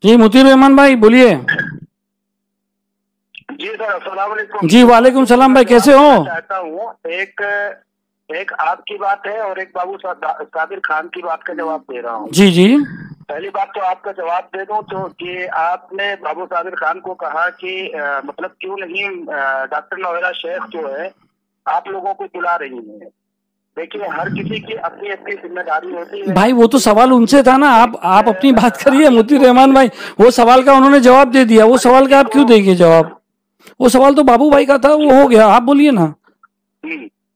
जी Mutir Rahman भाई बोलिए। जी sir, अस्सलाम वालेकुम। जी वालेकुम सलाम भाई, कैसे हो? चाहता हूँ एक आपकी बात है और एक बाबू साबिर खान की बात का जवाब दे रहा हूँ। जी जी। पहली बात तो आपका जवाब दे दूं तो कि आपने बाबू साबिर खान को कहा कि मतलब क्यों नहीं डॉक्टर नौरा शेख जो है आप लोगों को बुला रही है। देखिए, हर किसी की अपनी अपनी जिम्मेदारी होती है भाई वो तो सवाल उनसे था ना, आप अपनी बात करिए मुतीर रहमान भाई। वो सवाल का उन्होंने जवाब दे दिया, वो सवाल का आप क्यों देंगे जवाब? वो सवाल तो बाबू भाई का था, वो हो गया, आप बोलिए ना।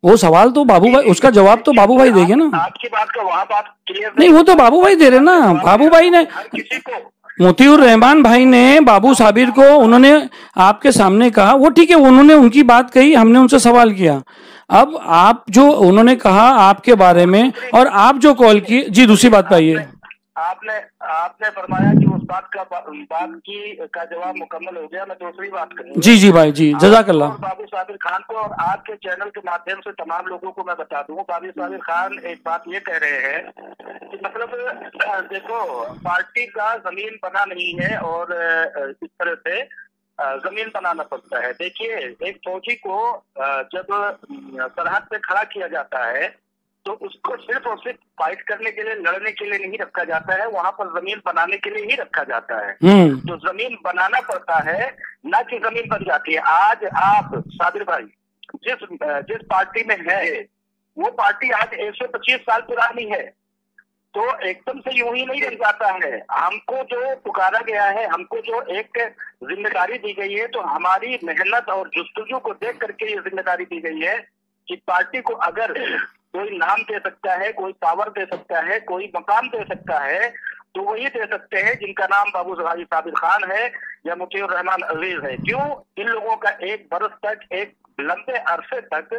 वो सवाल तो बाबू भाई, उसका जवाब तो बाबू भाई देंगे ना। आपकी बात का वहाँ बात क्लियर नहीं, वो तो बाबू भाई दे रहे ना। बाबू भाई ने, किसी को मोतीउर रहमान भाई ने बाबू साबिर को उन्होंने आपके सामने कहा, वो ठीक है, उन्होंने उनकी बात कही, हमने उनसे सवाल किया। अब आप जो उन्होंने कहा आपके बारे में और आप जो कॉल की, जी दूसरी बात पे आइए। आपने आपने फरमाया कि उस बात का जवाब मुकम्मल हो गया। मैं दूसरी बात करूंगा। जी जी भाई, जी जज़ाकल्लाह। बाबू साबिर खान को और आपके चैनल के माध्यम से तमाम लोगों को मैं बता दूं, बाबू साबिर खान एक बात ये कह रहे हैं कि मतलब देखो, पार्टी का जमीन बना नहीं है और इस तरह से जमीन बनाना पड़ता है। देखिए, एक फौजी को जब सरहद पे खड़ा किया जाता है तो उसको सिर्फ और सिर्फ फाइट करने के लिए, लड़ने के लिए नहीं रखा जाता है, वहां पर जमीन बनाने के लिए ही रखा जाता है। तो जमीन बनाना पड़ता है, ना कि जमीन बन जाती है। आज आप साबिर भाई जिस पार्टी में है, वो पार्टी आज 125 साल पुरानी है, तो एकदम से यूं ही नहीं रह जाता है। हमको जो पुकारा गया है, हमको जो एक जिम्मेदारी दी गई है, तो हमारी मेहनत और जुस्तजू को देख करके ये जिम्मेदारी दी गई है कि पार्टी को अगर कोई नाम दे सकता है, कोई पावर दे सकता है, कोई मकाम दे सकता है, तो वही दे सकते हैं जिनका नाम बाबू साबिर खान है या मुतीउर रहमान अजीज है। क्यों? इन लोगों का एक बरस तक, एक लंबे अरसे तक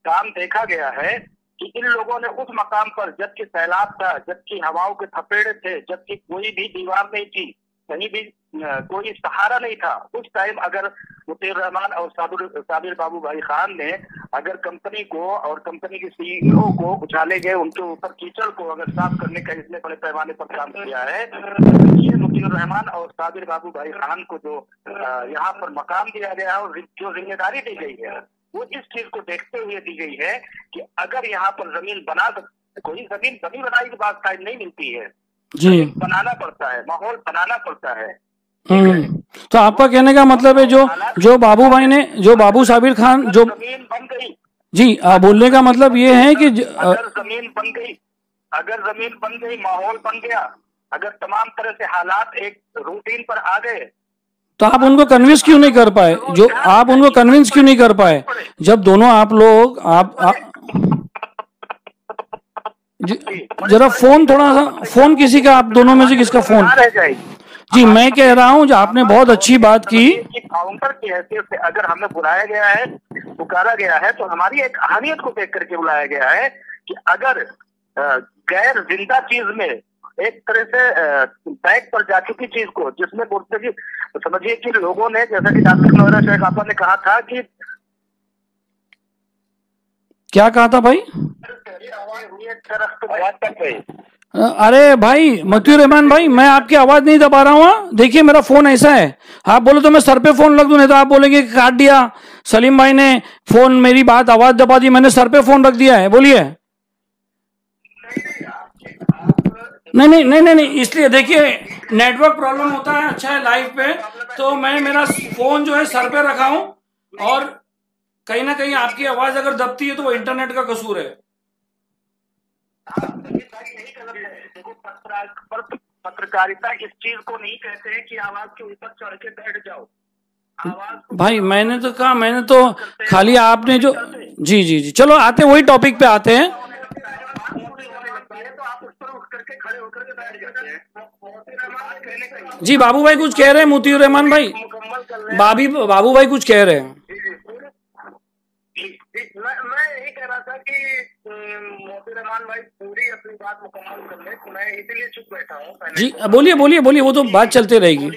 काम देखा गया है कि इन लोगों ने उस मकाम पर, जबकि सैलाब था, जबकि हवाओं के थपेड़े थे, जबकि कोई भी दीवार नहीं थी, कहीं भी कोई सहारा नहीं था, उस टाइम अगर मुतीउर रहमान और साबिर बाबू भाई खान ने अगर कंपनी को और कंपनी के सीईओ को उछाले गए, उनके ऊपर कीचड़ को अगर साफ करने का इतने बड़े पैमाने पर काम किया है, ये मुतीउर रहमान और साबिर बाबू भाई खान को जो यहाँ पर मकाम दिया गया और जो जिम्मेदारी दी गई है, वो इस चीज को देखते हुए दी गई है कि अगर यहाँ पर जमीन बना, कोई जमीन बनी बनाई की बात टाइम नहीं मिलती है जी, बनाना पड़ता है, माहौल बनाना पड़ता है। तो आपका कहने का मतलब है जो बाबू भाई ने, जो बाबू साबिर खान, जो जमीन बन गई, जी बोलने का मतलब ये है कि अगर जमीन बन गई, माहौल बन गया, अगर तमाम तरह से हालात एक रूटीन पर आ गए, तो आप उनको कन्विंस क्यों नहीं कर पाए? जो आप उनको कन्विंस क्यों नहीं कर पाए जब दोनों आप लोग जरा फोन, थोड़ा सा फोन किसी का, आप दोनों में से किसका फोन? जी मैं कह रहा हूँ, जो आपने बहुत अच्छी बात की, काउंटर की हैसियत से अगर हमें बुलाया गया है, पुकारा गया है, तो हमारी एक अहमियत को देख करके बुलाया गया है कि अगर गैर जिंदा चीज में, एक तरह से बैक पर जा चुकी चीज को, जिसमें मुर्तजी समझिए कि लोगों ने, जैसा कि डॉक्टर नौरा शेख आपा ने कहा था कि, क्या कहा था भाई? अरे भाई मुतीउर रहमान भाई, मैं आपकी आवाज नहीं दबा रहा हूँ। देखिए मेरा फोन ऐसा है, आप बोलो तो मैं सर पे फोन रख दूं, नहीं तो आप बोलेंगे कि काट दिया सलीम भाई ने फोन, मेरी बात आवाज दबा दी, मैंने सर पे फोन रख दिया है। बोलिए। नहीं नहीं नहीं नहीं, नहीं इसलिए देखिए नेटवर्क प्रॉब्लम होता है, अच्छा है लाइव पे, तो मैं मेरा फोन जो है सर पे रखा हूं, और कहीं ना कहीं आपकी आवाज अगर दबती है तो वो इंटरनेट का कसूर है। पत्रकारिता इस चीज को नहीं कहते हैं कि आवाज के ऊपर चढ़ के बैठ जाओ। भाई मैंने तो कहा, मैंने तो खाली आपने जो, जी जी जी, चलो आते वही टॉपिक पे आते हैं। जी बाबू भाई कुछ कह रहे हैं, मुतीउर रहमान भाई, बाबू भाई कुछ कह रहे हैं। मैं यही कह रहा था कि मुतीउर रहमान भाई पूरी अपनी बात मुकम्मल कर ले, मैं इसीलिए चुप बैठा हूँ। जी बोलिए बोलिए बोलिए, वो तो बात चलते रहेगी,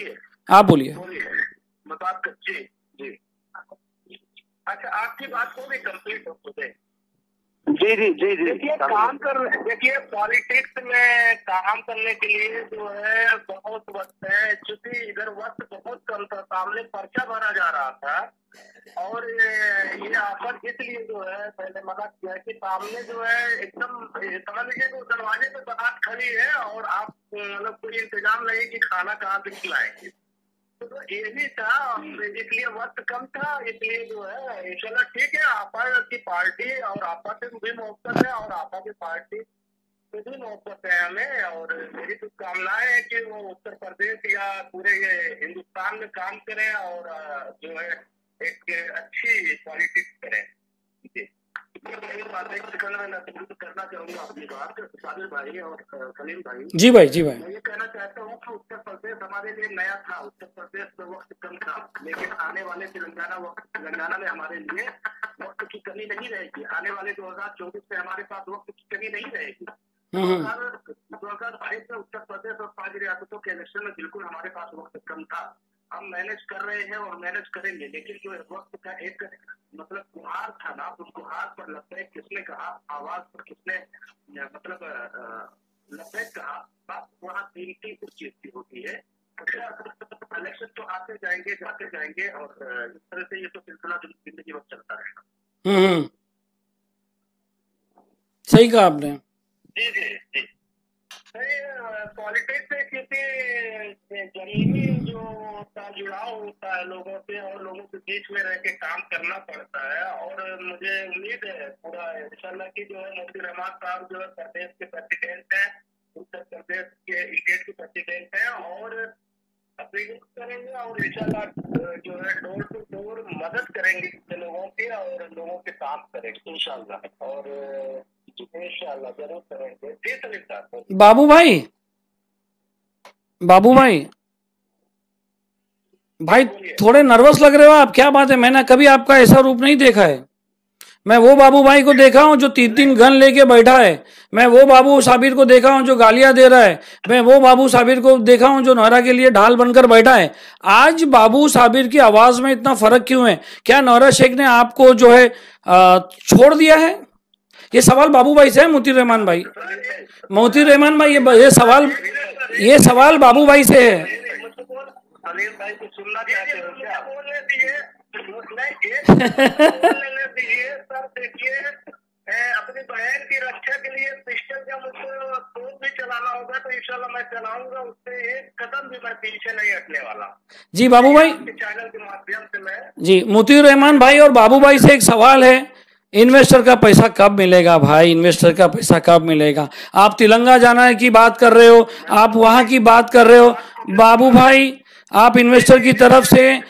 आप बोलिए। जी जी, अच्छा आपकी बात को भी कंप्लीट हो गए। जी जी जी जी, देखिए पॉलिटिक्स में काम करने के लिए जो है बहुत वक्त है, चूंकि इधर वक्त बहुत कम था, सामने पर्चा भरा जा रहा था और ये आफत इसलिए जो है मैंने मना किया कि सामने जो है एकदम समझ लीजिए कि दरवाजे पे बारात खड़ी है और आप मतलब कोई इंतजाम नहीं कि खाना कहाँ से खिलाएंगे। तो ये भी था, इसलिए वक्त कम था, इसलिए जो है चलो ठीक है, आपा की पार्टी और आपा से भी मोहब्बत है और आपा की पार्टी से भी मोहब्बत है हमें, और मेरी शुभकामनाएं है कि वो उत्तर प्रदेश या पूरे ये हिंदुस्तान में काम करें और जो है एक अच्छी पॉलिटिक्स करें। करना चाहूंगा अपनी बात साबिर भाई और सलीम भाई। जी भाई, जी भाई। मैं ये कहना चाहता हूँ कि उत्तर प्रदेश हमारे लिए नया था, उत्तर प्रदेश में वक्त कम था, लेकिन आने वाले तेलंगाना में हमारे लिए वक्त की कमी नहीं रहेगी। आने वाले 2024 में हमारे पास वक्त की कमी नहीं रहेगी। 2022 में उत्तर प्रदेश और 5 रियासतों के इलेक्शन में बिल्कुल हमारे पास वक्त कम था। हम मैनेज कर रहे हैं और मैनेज करेंगे, लेकिन जो वक्त का एक मतलब गुहार था ना, उस गुहार पर लब्बैक किसने कहा, आवाज पर किसने मतलब लब्बैक कहा, बस वहाँ कीमती उस चीज की होती है। इलेक्शन तो आते जाएंगे जाते जाएंगे और इस तरह से ये तो सिलसिला जिंदगी भर चलता रहेगा। सही कहा आपने। जी जी जी। पॉलिटिक्स से क्योंकि जमीनी जो जुड़ाव होता है लोगों से और लोगों के बीच में रह के काम करना पड़ता है, और मुझे उम्मीद है पूरा इंशाल्लाह की जो है मुफ्ती रहमान साहब जो है प्रदेश के प्रेसिडेंट हैं, उत्तर प्रदेश के स्टेट के प्रेसिडेंट हैं, और अपील करेंगे और इंशाल्लाह जो है डोर टू डोर मदद करेंगे लोगों की और लोगों के काम करेंगे इंशाल्लाह, और इंशाल्लाह जरूर करेंगे। जी सलीम साहब। बाबू भाई, बाबू भाई, भाई थोड़े नर्वस लग रहे हो आप, क्या बात है? मैंने कभी आपका ऐसा रूप नहीं देखा है। मैं वो बाबू भाई को देखा हूं जो 3-3 गन लेके बैठा है, मैं वो बाबू साबिर को देखा हूं जो गालियां दे रहा है, मैं वो बाबू साबिर को देखा हूं जो नौरा के लिए ढाल बनकर बैठा है। आज बाबू साबिर की आवाज में इतना फर्क क्यों है? क्या नौरा शेख ने आपको जो है छोड़ दिया है? ये सवाल बाबू भाई से है, मोती रहमान भाई। मोती रहमान भाई, ये सवाल बाबू भाई से है। सलीम भाई को सुनना चाहते हो क्या? बोलने दिए सर, देखिए अपनी बहन की रक्षा के लिए पिस्टल जब मुझको तोप भी चलाना होगा तो इंशाल्लाह मैं चलाऊंगा, उससे एक कदम भी मैं पीछे नहीं हटने वाला। जी बाबू भाई, चैनल के माध्यम से मैं जी मोती रहमान भाई और बाबू भाई से एक सवाल है, इन्वेस्टर का पैसा कब मिलेगा भाई? इन्वेस्टर का पैसा कब मिलेगा? आप तेलंगाना जाना की बात कर रहे हो, आप वहां की बात कर रहे हो। बाबू भाई, आप इन्वेस्टर की तरफ से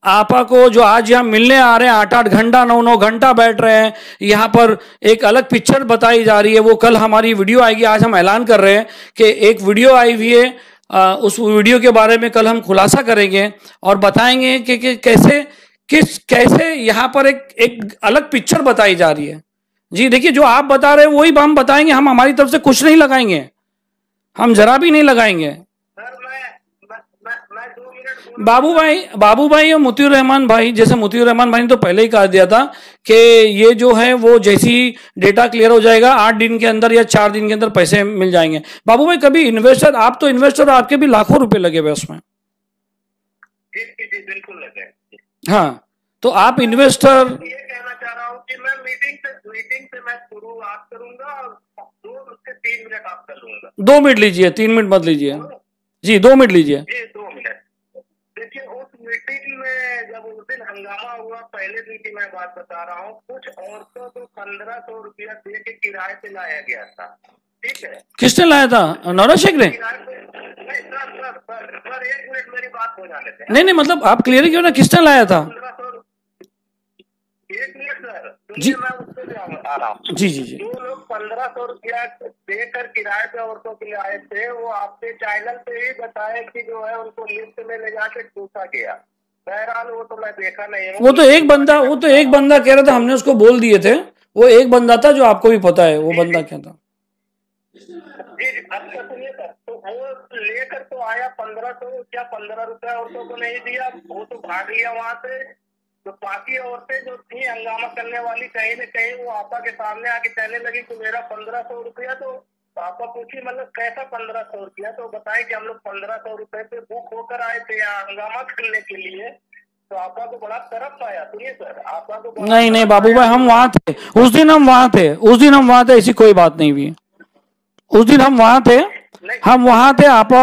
आपा को जो आज यहाँ मिलने आ रहे हैं, 8-8 घंटा 9-9 घंटा बैठ रहे हैं यहाँ पर, एक अलग पिक्चर बताई जा रही है। वो कल हमारी वीडियो आएगी, आज हम ऐलान कर रहे हैं कि एक वीडियो आई हुई है, उस वीडियो के बारे में कल हम खुलासा करेंगे और बताएंगे कि कैसे यहाँ पर एक अलग पिक्चर बताई जा रही है। जी देखिए, जो आप बता रहे हैं वही हम बताएंगे, हम हमारी तरफ से कुछ नहीं लगाएंगे, हम जरा भी नहीं लगाएंगे। बाबू भाई और मुतीउर रहमान भाई, जैसे मुतीउर रहमान भाई ने तो पहले ही कहा दिया था कि ये जो है वो जैसी डेटा क्लियर हो जाएगा 8 दिन के अंदर या 4 दिन के अंदर पैसे मिल जाएंगे। बाबू भाई, कभी इन्वेस्टर, आप तो इन्वेस्टर, आपके भी लाखों रुपए लगे हुए उसमें। बिल्कुल लगे। हाँ, तो आप इन्वेस्टर, ये कहना चाह रहा हूँ कि मैं मीटिंग से मैं शुरुआत करूंगा और 2 से 3 मिनट आप कर लूंगा। 2 मिनट लीजिए, 3 मिनट मत लीजिए जी, 2 मिनट लीजिए। 2 मिनट। देखिए, उस मीटिंग में जब उस दिन हंगामा हुआ, पहले दिन की मैं बात बता रहा हूँ, कुछ औरतों को 1500 रुपया दे के किराए पे लाया गया था। ठीक है, किसने लाया था? नौरा शेख ने? सर 1 मिनट मेरी बात हो जाने थे। नहीं, मतलब आप क्लियर क्यों ना, किसने लाया था? 1 मिनट सर जी, मैं उससे भी बता रहा हूँ। जी। जो लोग 1500 रुपया देकर किराए पे औरतों के लिए आए थे, वो आपके चैनल पे ही बताए कि जो है उनको लिफ्ट में ले जाके पूछा गया। बहरहाल वो तो मैं देखा नहीं हूँ। वो तो एक बंदा कह रहा था, हमने उसको बोल दिए थे, वो एक बंदा था जो आपको भी पता है, वो बंदा क्या था? जी, अच्छा सुनिए सर, तो वो लेकर तो आया 1500 क्या 15 रुपया औरतों को नहीं दिया, वो तो भाग लिया वहां से। तो बाकी औरतें जो थी हंगामा करने वाली, कहीं न कहीं वो आपा के सामने आके कहने लगी कि मेरा 1500 रुपया तो आपका पूछिए मतलब कैसा 1500 रुपया, तो बताएं कि हम लोग 1500 रुपए पे बुक होकर आए थे यहाँ हंगामा करने के लिए, तो आपका तो बड़ा तरफ आया। सुनिए सर, आपका तो नहीं नहीं बाबू भाई, हम वहां थे उस दिन, हम वहां थे उस दिन, हम वहां थे, ऐसी कोई बात नहीं हुई। उस दिन हम वहां थे, हम वहां थे। आप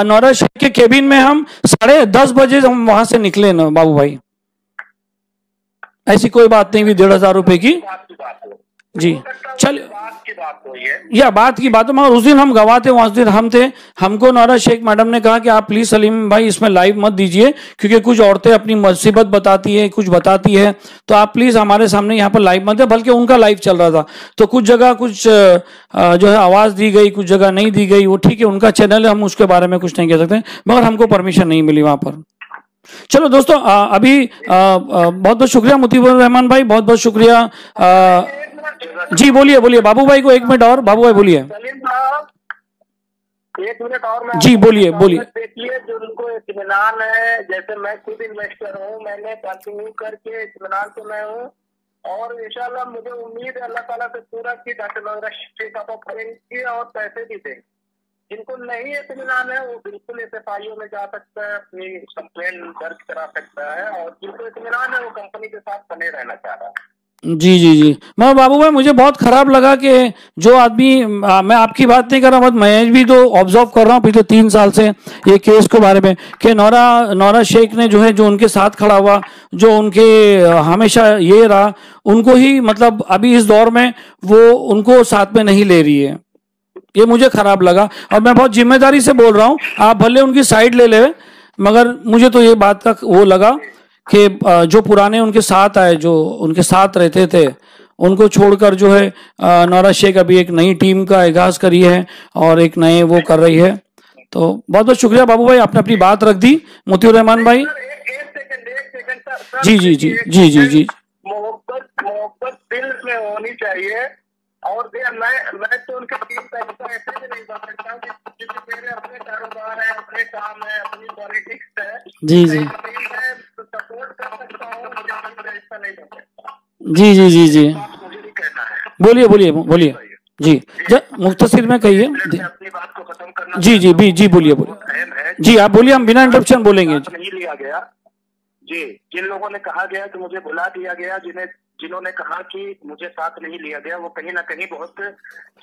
नौरा शेख के केबिन में हम 10:30 बजे हम वहां से निकले ना बाबू भाई, ऐसी कोई बात नहीं हुई 1,500 रुपए की। जी चल, या बात की बात है, मगर उस दिन हम गवाह थे, उस दिन हम थे। हमको नौरा शेख मैडम ने कहा कि आप प्लीज सलीम भाई इसमें लाइव मत दीजिए, क्योंकि कुछ औरतें अपनी मुसीबत बताती है, कुछ बताती है, तो आप प्लीज हमारे सामने यहाँ पर लाइव मत दे। बल्कि उनका लाइव चल रहा था, तो कुछ जगह कुछ जो है आवाज दी गई, कुछ जगह नहीं दी गई, वो ठीक है, उनका चैनल है, हम उसके बारे में कुछ नहीं कह सकते, मगर हमको परमिशन नहीं मिली वहां पर। चलो दोस्तों, अभी बहुत बहुत शुक्रिया मुतीबुर रहमान भाई, बहुत बहुत शुक्रिया। जी बोलिए बोलिए बाबू भाई को 1 मिनट और, बाबू भाई बोलिए। 1 मिनट और मैं जी बोलिए बोलिए। देखिए जो उनको इत्मीनान है, जैसे मैं खुद इन्वेस्टर हूँ, मैंने कंटिन्यू करके इत्मीनान तो मैं हूँ, और इंशाल्लाह मुझे उम्मीद है अल्लाह ताला से पूरा की डॉक्टर शेख आपको करेंगे और पैसे भी देंगे। जिनको नहीं इत्मीनान है वो बिल्कुल SFIO में जा सकता है, अपनी कंप्लेन दर्ज करा सकता है, और जिनको इत्मीनान है वो कंपनी के साथ बने रहना चाह रहा है। जी जी जी, मगर बाबू भाई मुझे बहुत खराब लगा कि जो आदमी, मैं आपकी बात नहीं कर रहा हूँ, मैं भी तो ऑब्जर्व कर रहा हूँ पिछले 3 साल से ये केस के बारे में, कि नौरा शेख ने जो है, जो उनके साथ खड़ा हुआ, जो उनके हमेशा ये रहा, उनको ही मतलब अभी इस दौर में वो उनको साथ में नहीं ले रही है, ये मुझे खराब लगा। और मैं बहुत जिम्मेदारी से बोल रहा हूँ, आप भले उनकी साइड ले ले, मगर मुझे तो ये बात का वो लगा कि जो पुराने उनके साथ आए, जो उनके साथ रहते थे, उनको छोड़कर जो है नौरा शेख अभी एक नई टीम का आगाज करी है और एक नए वो कर रही है। तो बहुत बहुत शुक्रिया बाबू भाई, आपने अपनी बात रख दी। मुतीउर रहमान भाई। जी जी जी जी जी जी, मोहब्बत दिल में होनी चाहिए, और मैं तो उनके पैसा ऐसे भी नहीं बता सकता हूँ, क्योंकि मेरे अपने कारोबार है, अपने काम है, अपनी पॉलिटिक्स है। जी जी सपोर्ट कर सकता हूँ, मुझे ऐसा नहीं कर सकता। जी जी जी जी, मुझे भी कहना है। बोलिए बोलिए बोलिए जी, मुख्तसर में कहिए। अपनी बात को खत्म करना। जी जी भी जी, बोलिए बोलिए जी, आप बोलिए, हम बिना इंटरप्शन बोलेंगे। नहीं लिया गया जी, जिन लोगों ने कहा गया कि मुझे बुला दिया गया, जिन्होंने कहा कि मुझे साथ नहीं लिया गया, वो कहीं ना कहीं बहुत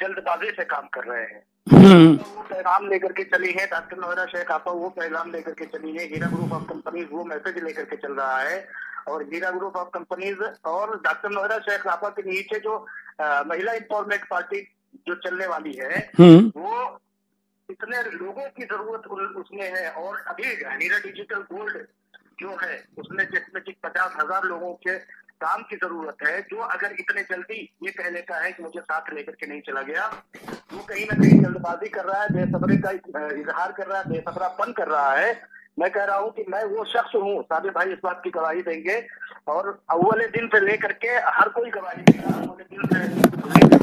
जल्दबाजी से काम कर रहे हैं। वो पैगाम लेकर के चली है डॉक्टर नौरा शेख आपा, वो पैगाम लेकर के चली है। हीरा ग्रुप ऑफ कंपनीज वो मैसेज लेकर के चल रहा है, और हीरा ग्रुप ऑफ कंपनीज और डॉक्टर नौरा शेख आपा के नीचे जो महिला एम्पावरमेंट पार्टी जो चलने वाली है, वो इतने लोगों की जरूरत उसमें है। और अभी हीरा डिजिटल गोल्ड जो है उसमें जिसमें 50,000 लोगों के काम की जरूरत है, जो अगर इतने जल्दी ये कह लेता है कि मुझे साथ लेकर के नहीं चला गया, वो कहीं ना कहीं जल्दबाजी कर रहा है, बेसब्री का इजहार कर रहा है, बेसब्रापन कर रहा है। मैं कह रहा हूँ कि मैं वो शख्स हूँ, साबिर भाई इस बात की गवाही देंगे, और अव्वल दिन से लेकर के हर कोई गवाही देगा, अव्वल दिन से लेकर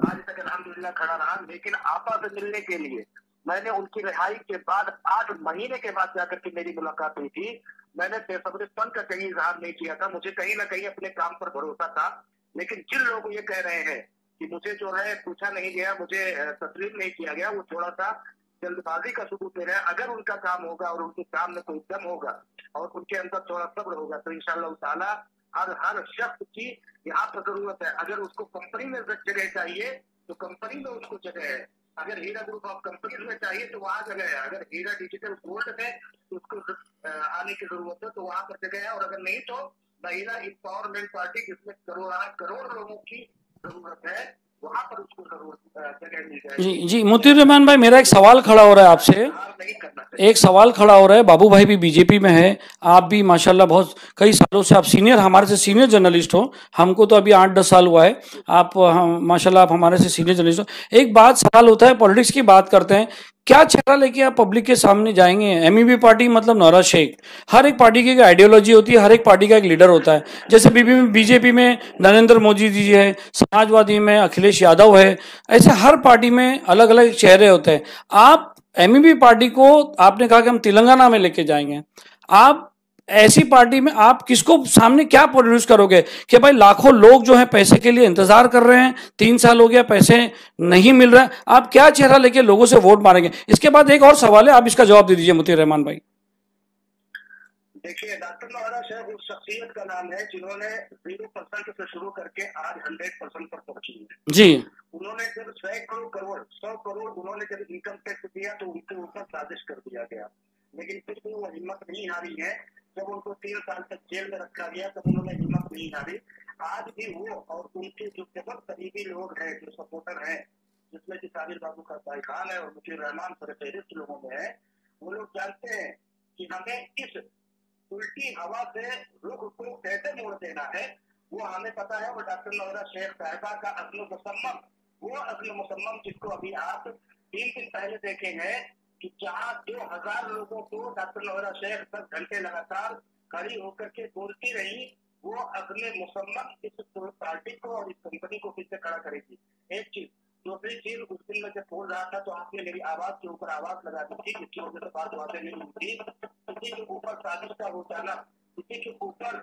आज तक अल्हम्दुलिल्लाह खड़ा रहा। लेकिन आपा से मिलने के लिए मैंने उनकी रिहाई के बाद 8 महीने के बाद जाकर के मेरी मुलाकात हुई थी। मैंने बेसब्रीपन का कहीं इजहार नहीं किया था, मुझे कहीं ना कहीं अपने काम पर भरोसा था। लेकिन जिन लोग ये कह रहे हैं कि मुझे जो है पूछा नहीं गया, मुझे तस्लीम नहीं किया गया, वो थोड़ा सा जल्दबाजी का सबूत दे रहे हैं। अगर उनका काम होगा और उनके काम में कोई दम होगा और उनके अंदर थोड़ा सब्र होगा, तो इंशाअल्लाह ताला हर शख्स की यहाँ पर जरूरत है। अगर उसको कंपनी में जगह चाहिए तो कंपनी में उसको जगह है, अगर हीरा ग्रुप ऑफ कंपनीज में चाहिए तो वहाँ जगह है, अगर हीरा डिजिटल गोल्ड में तो उसको आने की जरूरत है तो वहाँ पर जगह है, और अगर नहीं तो महिला एम्पावरमेंट पार्टी जिसमें करोड़ लोगों की जरूरत है, वहाँ पर उसको जगह मिल जाएगी। जी जी मुतीउर रहमान भाई, मेरा एक सवाल खड़ा हो रहा है आपसे, एक सवाल खड़ा हो रहा है। बाबू भाई भी बीजेपी में है, आप भी माशाल्लाह बहुत कई सालों से आप सीनियर, हमारे से सीनियर जर्नलिस्ट हो, हमको तो अभी 8-10 साल हुआ है, आप माशाल्लाह आप हमारे से सीनियर जर्नलिस्ट हो। एक बात सवाल होता है, पॉलिटिक्स की बात करते हैं, क्या चेहरा लेके आप पब्लिक के सामने जाएंगे? एमईबी पार्टी मतलब नौरा शेख, हर एक पार्टी की एक आइडियोलॉजी होती है, हर एक पार्टी का एक लीडर होता है। जैसे बीजेपी में नरेंद्र मोदी जी है, समाजवादी में अखिलेश यादव है, ऐसे हर पार्टी में अलग अलग चेहरे होते हैं। आप एमईबी पार्टी को आपने कहा कि हम तेलंगाना में लेके जाएंगे, आप ऐसी पार्टी में आप किसको सामने क्या प्रोड्यूस करोगे कि भाई लाखों लोग जो हैं पैसे के लिए इंतजार कर रहे हैं, 3 साल हो गया पैसे नहीं मिल रहा, आप क्या चेहरा लेके लोगों से वोट मारेंगे? इसके बाद एक और सवाल है, आप इसका जवाब दे दीजिए मुतीर रहमान भाई। देखिए, डॉक्टर नौहरा शेख उस शख्सियत का नाम है जिन्होंने 0% से शुरू करके आज 100% पर पहुंची है जी। उन्होंने जब 100 करोड़ उन्होंने जब इनकम टैक्स दिया तो उनके ऊपर साजिश कर दिया गया, लेकिन फिर भी वो हिम्मत नहीं हारी है। जब उनको 3 साल तक जेल में रखा गया तब उन्होंने हिम्मत नहीं हारी। आज भी वो और उनके जो बहुत करीबी लोग हैं, जो सपोर्टर हैं, जिसमें कि साबिर बाबू का भाई खान है और मुतीर रहमान फहरिस्त लोगों में है, वो लोग जानते हैं कि हमें इस उल्टी हवा से रुख को कैसे मोड़ देना है, वो हमें पता है। वो डॉक्टर नौहरा शेख साहिबा का अक्ल मुसम्मम, वो अक्ल मुसम्मम जिसको अभी आप 3 दिन पहले देखे हैं कि जहाँ 2000 लोगों को डॉक्टर नौहरा शेख 10 घंटे लगातार खड़ी होकर के बोलती रही, वो अक्ल मुसम्मम इस पार्टी को और इस कंपनी को फिर से खड़ा करेगी। एक चीज। दूसरी चीज, उस दिन मैं जब बोल रहा था तो आपने मेरी आवाज के ऊपर आवाज लगा दी थी, जिसकी वजह से बात वादे नहीं होती। किसी के ऊपर साजिश का हो जाना, किसी के ऊपर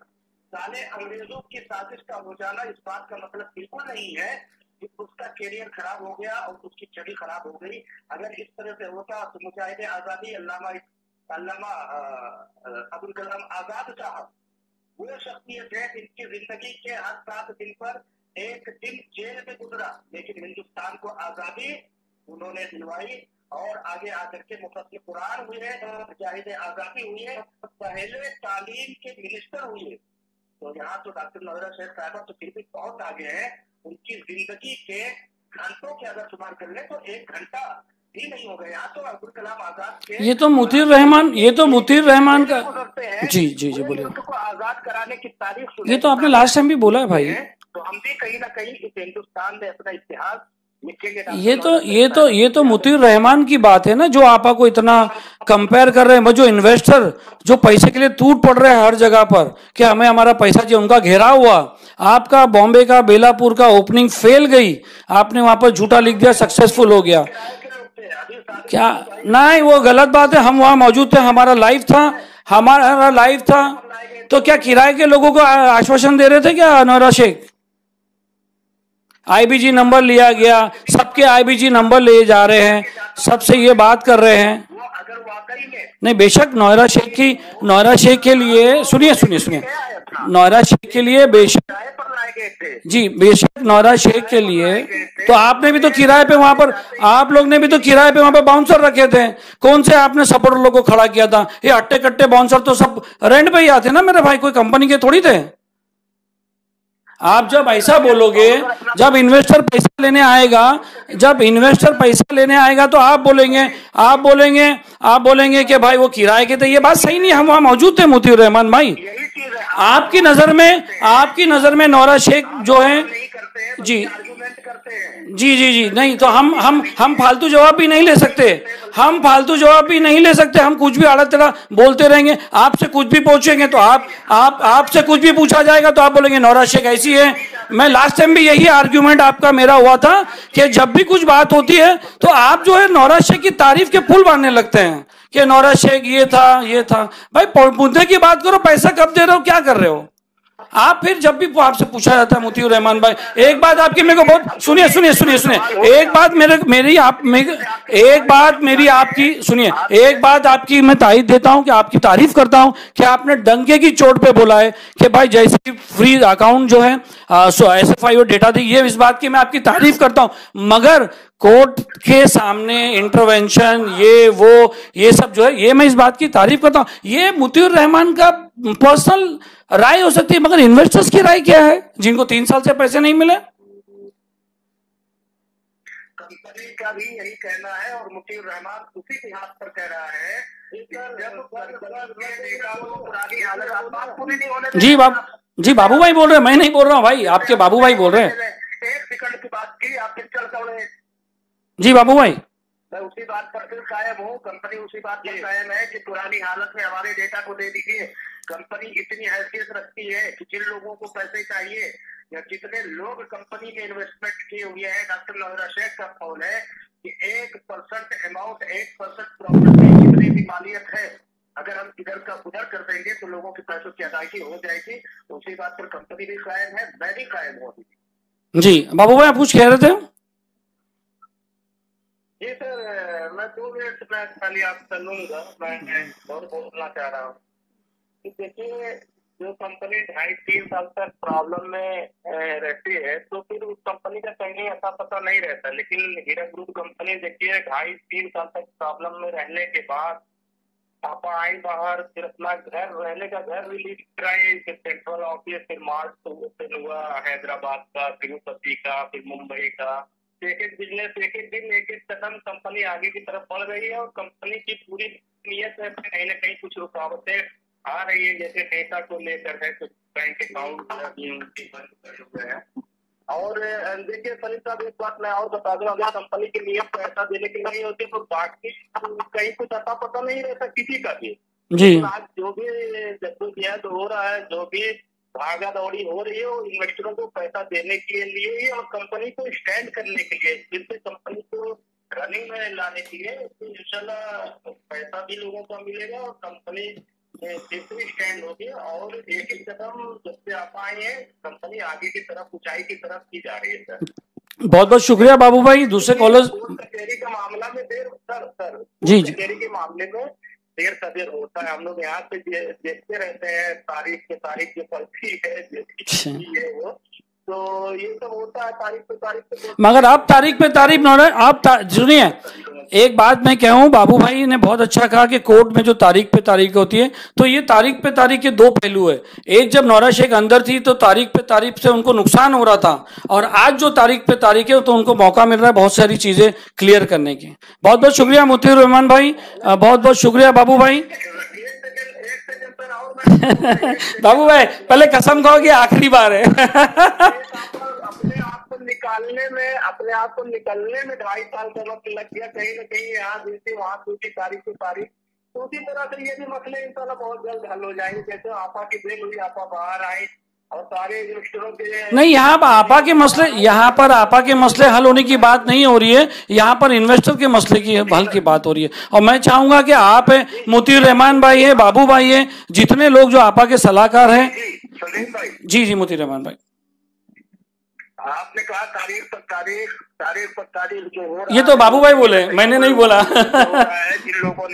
साले अंग्रेजों की साजिश का हो जाना, इस बात का मतलब बिल्कुल नहीं है कि उसका कैरियर खराब हो गया और उसकी छवि खराब हो गई। अगर इस तरह से होता तो मुजाहिद आजादी अल्लामा अब्दुल कलाम आजाद साहब वो शख्सियत है जिनकी जिंदगी के हर 7 दिन पर एक दिन जेल में गुजरा, लेकिन हिंदुस्तान को आजादी उन्होंने दिलवाई और आगे आकर के मुफस्सिर कुरान हुए, मुजाहिद आजादी हुए, पहले तालीम के मिनिस्टर हुए। तो यहाँ तो डॉक्टर नौहरा शेख साहबा तो फिर भी बहुत आगे हैं। उनकी जिंदगी के घंटों के अगर शुमार कर ले तो 1 घंटा भी नहीं हो गया। यहाँ तो अब्दुल कलाम आजाद के ये तो मुतीर रहमान का जी जी जी बोलिए। को आजाद कराने की तारीख ये तो आपने लास्ट टाइम भी बोला है भाई। तो हम भी कहीं ना कहीं इस हिंदुस्तान में अपना इतिहास लिखेंगे। ये तो मुतीर रहमान की बात है ना, जो आपा को इतना कंपेयर कर रहे हैं। जो इन्वेस्टर जो पैसे के लिए टूट पड़ रहे हैं हर जगह पर कि हमें हमारा पैसा चाहिए, उनका घेराव हुआ। आपका बॉम्बे का बेलापुर का ओपनिंग फेल गई, आपने वहां पर झूठा लिख दिया सक्सेसफुल हो गया। क्या नहीं, वो गलत बात है। हम वहां मौजूद थे, हमारा लाइव था। तो क्या किराए के लोगों को आश्वासन दे रहे थे क्या नौहरा शेख? आईबीजी नंबर लिया गया, सबके आईबीजी नंबर ले जा रहे हैं, सबसे ये बात कर रहे हैं। नहीं, बेशक नौहरा शेख के लिए सुनिए नौहरा शेख के लिए बेशक नौहरा शेख के लिए तो आपने भी तो किराए पे वहां पर, आप लोग ने भी तो किराए पे वहां पर बाउंसर रखे थे। कौन से आपने सपोर्टर लोगों को खड़ा किया था? ये हट्टे कट्टे बाउंसर तो सब रेंट पे ही आते ना मेरे भाई, कोई कंपनी के थोड़ी थे। आप जब ऐसा बोलोगे, जब इन्वेस्टर पैसा लेने आएगा तो आप बोलेंगे कि भाई वो किराए के थे। ये बात सही नहीं है, हम वहां मौजूद थे मुतीर रहमान भाई। आपकी नजर में नौहरा शेख जो है जी नहीं, तो हम फालतू जवाब भी नहीं ले सकते। हम कुछ भी आड़ा टेढ़ा बोलते रहेंगे। आपसे कुछ भी पूछेंगे तो आपसे कुछ भी पूछा जाएगा तो आप बोलेंगे नौहरा शेख ऐसी है। मैं लास्ट टाइम भी यही आर्ग्यूमेंट आपका मेरा हुआ था कि जब भी कुछ बात होती है तो आप जो है नौहरा शेख की तारीफ के पुल बांधने लगते हैं कि नौहरा शेख ये था। भाई मुद्दे की बात करो, पैसा कब दे रहे हो, क्या कर रहे हो आप? फिर जब भी आपसे पूछा जाता है मुतीर रहमान भाई, एक बात आपकी मेरे को बहुत सुनिए, एक बात आपकी मैं तारीफ देता हूं कि आपकी तारीफ करता हूं कि आपने डंके की चोट पे बोला है कि भाई जैसे फ्री अकाउंट जो है SFI और डेटा दी, ये इस बात की मैं आपकी तारीफ करता हूं। मगर कोर्ट के सामने इंटरवेंशन ये सब जो है, ये मैं इस बात की तारीफ करता हूं। ये मुतीर रहमान का पर्सनल राय हो सकती है, मगर इन्वेस्टर्स की राय क्या है जिनको 3 साल से पैसे नहीं मिले? कंपनी का भी यही कहना है और मुतीर रहमान उसी के हाथ पर कह रहा है। जी बाबू भाई बोल रहे हैं, मैं नहीं बोल रहा हूँ भाई, आपके बाबू भाई बोल रहे हैं। 1 सेकंड की बात की, आप फिर चल दौड़े। जी बाबू भाई, मैं उसी बात पर फिर कायम हूँ। कंपनी उसी बात पर कायम है कि पुरानी हालत में हमारे डेटा को दे दीजिए। कंपनी इतनी हैसियत रखती है कि जिन लोगों को पैसे चाहिए या जितने लोग कंपनी में इन्वेस्टमेंट किए हुए हैं, डॉक्टर नौहरा शेख का कौल है कि 1% अमाउंट 1% प्रॉपर्टी जितनी भी मालियत है, अगर हम इधर का उधर कर देंगे तो लोगों के पैसों की अदायगी हो जाएगी। उसी बात पर कंपनी भी कायम है, मैं भी कायम हूँ। जी बाबू भाई, आप कुछ कह रहे थे? जी सर, मैं 2 मिनट में खाली आपसे लूंगा। मैं और बोलना चाह रहा हूँ कि देखिए, जो कंपनी 2.5-3 साल तक प्रॉब्लम में रहती है तो फिर उस कंपनी का कहीं ऐसा पता नहीं रहता। लेकिन हीरा ग्रुप कंपनी देखिए 2.5-3 साल तक प्रॉब्लम में रहने के बाद आप आई बाहर, फिर अपना घर, रहने का घर रिलीज कराए, फिर सेंट्रल ऑफिस, फिर मार्च फिर हुआ हैदराबाद का, तिरुपति का, फिर मुंबई का। एक एक बिजनेस, एक एक दिन, एक एक कदम कंपनी आगे की तरफ बढ़ रही है और कंपनी की पूरी नीयत है कहीं ना कहीं कुछ रुकावटें आ रही है, जैसे डेटा को लेकर है, कुछ बैंक अकाउंट बंद कर हुए हैं। और देखिए सलीम साहब, एक बात मैं और बता दूं, अगर कंपनी की नीयत पैसा देने की नहीं होती तो बाकी कहीं कुछ अता पता नहीं रहता किसी का भी जी। आज जो भी जद्दोजहद हो रहा है, जो भी भागा दौड़ी हो रही है, वो इन्वेस्टरों को पैसा देने के लिए ही और कंपनी को स्टैंड करने के लिए, जिससे कंपनी को रनिंग में लाने के लिए। तो इंशाल्लाह पैसा भी लोगों को मिलेगा और कंपनी तीसरी स्टैंड होगी और एक एक कदम जब से आप आए हैं कंपनी आगे की तरफ, ऊंचाई की तरफ की जा रही है सर। बहुत बहुत शुक्रिया बाबू भाई। दूसरे कॉलर कचहरी का मामला में देर सर जी कचहरी के मामले में देर सवेर होता है। हम लोग यहाँ पे देखते रहते हैं, तारीख पे तारीख जो पड़ती है वो, तो ये सब होता है तारीख पे तारीख। मगर आप तारीख पे तारीख आप सुनिए, एक बात मैं कहूँ, बाबू भाई ने बहुत अच्छा कहा कि कोर्ट में जो तारीख पे तारीख होती है, तो ये तारीख पे तारीख के दो पहलू है। एक, जब नौरा शेख अंदर थी तो तारीख पे तारीख से उनको नुकसान हो रहा था, और आज जो तारीख पे तारीख है तो उनको मौका मिल रहा है बहुत सारी चीजें क्लियर करने की। बहुत बहुत शुक्रिया मोतीउर रहमान भाई, बहुत बहुत शुक्रिया बाबू भाई। बाबू भाई पहले कसम खाओ कि आखिरी बार है। अपने आप को निकलने में 2.5 साल का वक्त लग गया, कहीं ना कहीं यहाँ दूसरी वहाँ दूसरी तारीख से तारीख। तो उसी तरह से ये भी मसले इंशाल्लाह बहुत जल्द हल हो जाएंगे। जैसे आपा की बेल हुई, आपा बाहर आए और सारे इन्वेस्टरों के नहीं, यहाँ पर आपा के मसले, यहाँ पर आपा के मसले हल होने की बात नहीं हो रही है, यहाँ पर इन्वेस्टर के मसले की हल की बात हो रही है। और मैं चाहूंगा कि आप है, मोतीउर रहमान भाई है, बाबू भाई है, जितने लोग जो आपा के सलाहकार हैं। जी जी मोतीउर रहमान भाई, आपने कहा तारीख पर तारीख जो हो रहा है, ये तो बाबू भाई बोले, मैंने नहीं बोला। जिन लोगों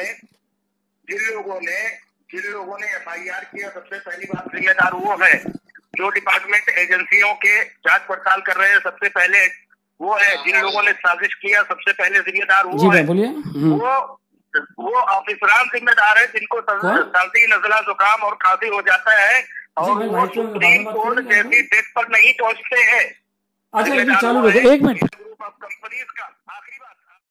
ने FIR किया, सबसे पहली बात जिम्मेदार वो है जो डिपार्टमेंट एजेंसियों के जांच पड़ताल कर रहे हैं, सबसे पहले वो है। जिन लोगों ने साजिश किया, सबसे पहले जिम्मेदार वो है। वो ऑफिसरान जिम्मेदार है जिनको सर्दी, नजला, जुकाम और खांसी हो जाता है और वो सुप्रीम कोर्ट जैसी डेट पर नहीं पहुंचते हैं। अच्छा चालू रखो, 1 मिनट। ग्रुप ऑफ कंपनीज का